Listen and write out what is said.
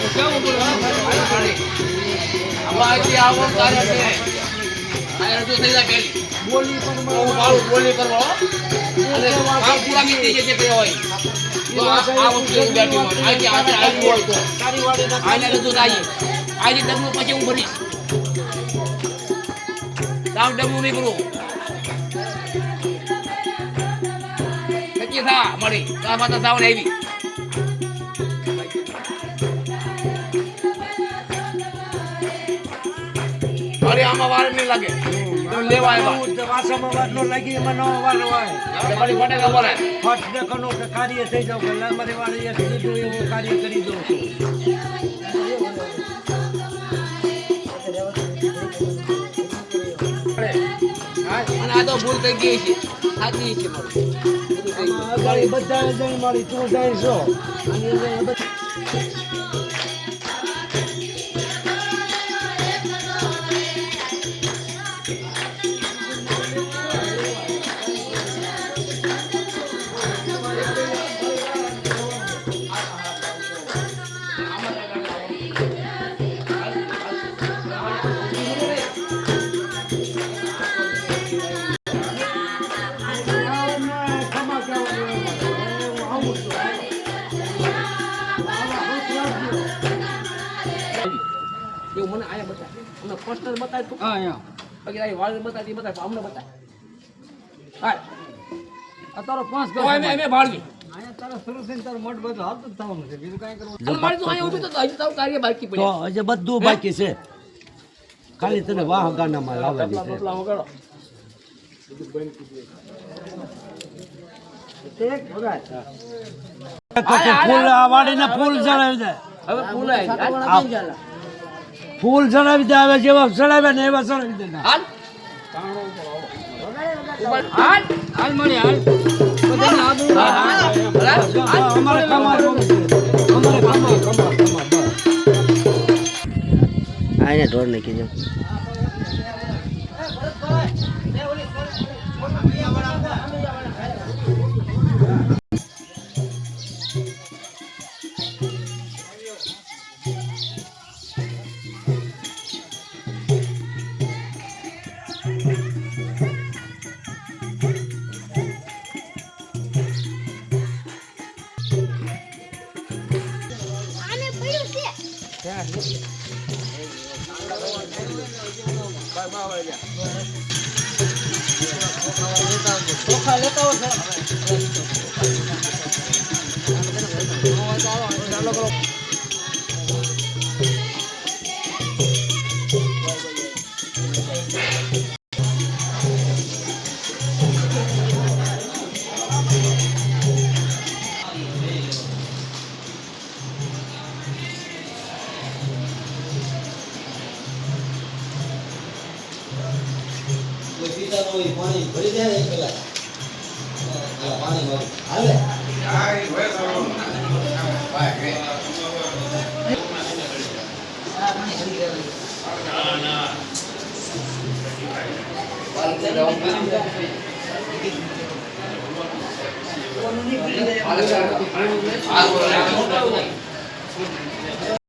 કેવું બોલો અમારી આવો કાર્ય છે આ રજૂ થઈ જાય પેલી બોલી પર મારું બોલી કરવા અને કામ પૂરા મીતી જે કે હોય તો આ વસ્તુ બેઠી હોય આજે આવી હોય તો તારી વાડી આને રજૂ થાય આજે ડબલું પછી હું ભરીશ દાવ ડબલું નહીં ભરું નક્કી થા મળી તારા માતા સાવ ને આવી અરે આમાં વાર નહીં લાગે તો લેવા આવ્યા વાસમાં વાર ન લાગી એમાં નો વાર હોય તમારી ફટે ખબર હે ફટ દેખનો કે કાર્ય થઈ જાવ કે મારી વાળી એક દીધું એવું કાર્ય કરી દઉં અને આ તો ભૂલ થઈ ગઈ છે સાચી છે મારી બધા જણ મારી તું જાય છો અને મને આયા બતા અમને પોસ્ટર બતાય તું હા અહીંયા પછી આ વાળ બતાય અમને બતાય હાલ આ તારો 5 ગયો અમે ભાળવી આયા તારો શરૂ થઈને તારો મોટ બધું હાલતું જ થવાનું છે બીજું કાઈ કરવું અને મારી તો આયા ઉભી તો હજી તારું કાર્ય બાકી પડ્યું તો હજી બધું બાકી છે ખાલી તને વાહ ગાનામાં લાવવાની છે ટપલા વગાડો બધું બંધ કીધું એક વગાડ ફૂલ આ વાડીને ફૂલ ચડાવી દે હવે ફૂલ આવી ફૂલ ચડાવી દે આવે જેવા ચડાવે ને એવા ચડાવી દે હાલ હાલ હાલ મળી હાલ બધાને આદુ અમારે કમાર આને ઢોર નાખી દે ચોખા લેતા હો પાણી ભરી દે એક કલાક પાણી ભરી હાલે